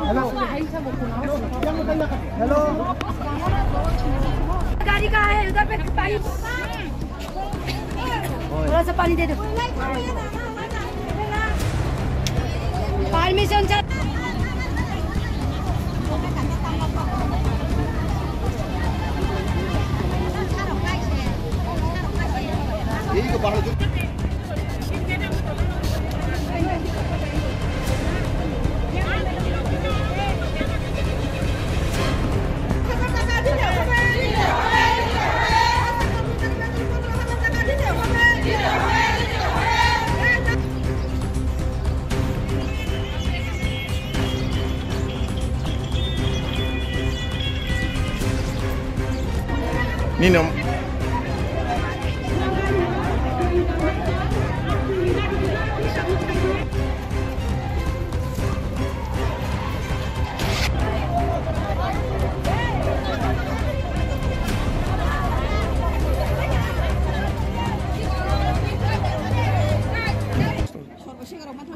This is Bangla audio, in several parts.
हेलो गाड़ी कहाँ है उधर पे पानी थोड़ा सा पानी दे दो परमिशन यही को बाहर Nino.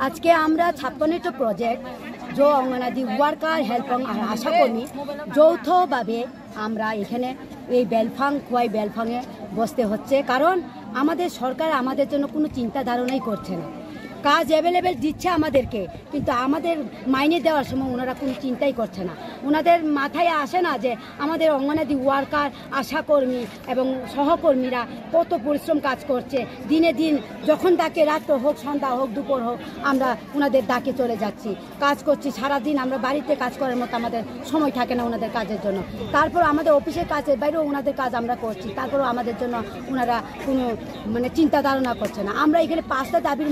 आज के আমরা 56টা প্রজেক্ট जो अंगनवाड़ी ওয়ার্কার হেল্পার আর আশা কর্মী যৌথভাবে আমরা এখানে এই বেলফাং খোয়াই বেলফাঙে বসতে হচ্ছে কারণ আমাদের সরকার আমাদের জন্য কোনো চিন্তা ধারণাই করছে না কাজ অ্যাভেলেবেল দিচ্ছে আমাদেরকে কিন্তু আমাদের মাইনে দেওয়ার সময় ওনারা কোনো চিন্তাই করছে না ওনাদের মাথায় আসে না যে আমাদের অঙ্গনাদি ওয়ার্কার আশাকর্মী এবং সহকর্মীরা কত পরিশ্রম কাজ করছে দিনে দিন যখন ডাকে রাত হোক সন্ধ্যা হোক দুপুর হোক আমরা ওনাদের ডাকে চলে যাচ্ছি কাজ করছি সারাদিন আমরা বাড়িতে কাজ করার মতো আমাদের সময় থাকে না ওনাদের কাজের জন্য তারপর আমাদের অফিসের কাজের বাইরেও ওনাদের কাজ আমরা করছি তারপরেও আমাদের জন্য ওনারা কোনো মানে চিন্তা ধারণা করছে না আমরা এখানে 5টা দাবির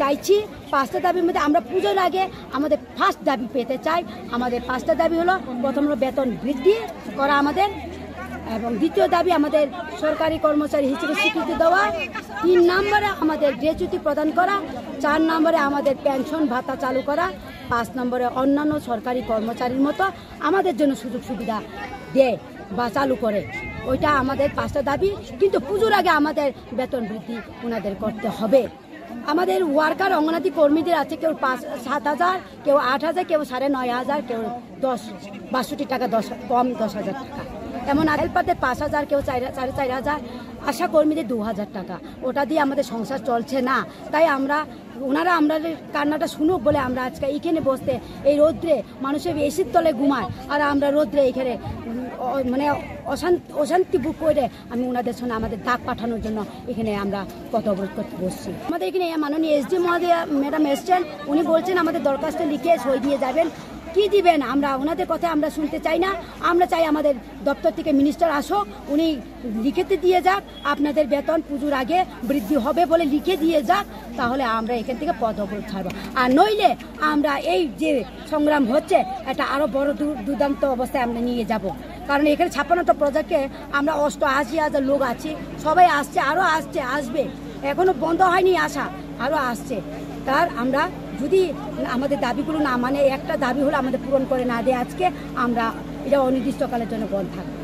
চাইছি 5টা দাবির মধ্যে আমরা পুজোর আগে আমাদের ফার্স্ট দাবি পেতে চাই আমাদের 5টা দাবি হলো প্রথম হলো বেতন বৃদ্ধি করা আমাদের এবং দ্বিতীয় দাবি আমাদের সরকারি কর্মচারী হিসেবে স্বীকৃতি দেওয়া 3 নম্বরে আমাদের গ্র্যাচুইটি প্রদান করা 4 নম্বরে আমাদের পেনশন ভাতা চালু করা 5 নম্বরে অন্যান্য সরকারি কর্মচারীর মতো আমাদের জন্য সুযোগ সুবিধা দেয় বা চালু করে ওইটা আমাদের 5টা দাবি কিন্তু পুজোর আগে আমাদের বেতন বৃদ্ধি ওনাদের করতে হবে আমাদের ওয়ার্কার অঙ্গনাদি কর্মীদের আছে কেউ 7,000 কেউ 8,000 কেউ 9,500 কেউ 62 টাকা কম 10,000 টাকা এমন হেল্পারদের 5,000 কেউ 4,500 আশা কর্মীদের 2,000 টাকা ওটা দিয়ে আমাদের সংসার চলছে না তাই ওনারা আমাদের কান্নাটা শুনুক বলে আমরা আজকে এইখানে বসতে এই রোদ্রে মানুষের এসির তলে ঘুমায় আর আমরা রোদ্রে এখানে মানে অশান্তি বুক করে আমি ওনাদের সঙ্গে আমাদের ডাক পাঠানোর জন্য এখানে আমরা পথ অবরোধ করতে বসছি আমাদের এখানে মাননীয় এসডি মহোদয়া ম্যাডাম এসছেন উনি বলছেন আমাদের দরখাস্ত লিখে সই দিয়ে যাবেন কি দিবেন আমরা ওনাদের কথা আমরা শুনতে চাই না আমরা চাই আমাদের দপ্তর থেকে মিনিস্টার আসুক উনি লিখিত দিয়ে যাক আপনাদের বেতন পুজোর আগে বৃদ্ধি হবে বলে লিখে দিয়ে যাক তাহলে আমরা এখান থেকে পথ অবরোধ ছাড়বো আর নইলে আমরা এই যে সংগ্রাম হচ্ছে এটা আরো বড় দুর্দান্ত অবস্থায় আমরা নিয়ে যাব কারণ এখানে 56টা প্রজেক্টে আমরা 88,000 লোক আছি সবাই আসছে আরো আসবে এখনো বন্ধ হয়নি আসা আরো আসছে তার আমরা যদি আমাদের দাবিগুলো না মানে একটা দাবি হলো আমাদের পূরণ করে না দেয় আজকে আমরা এটা অনির্দিষ্টকালের জন্য বন্ধ থাকবো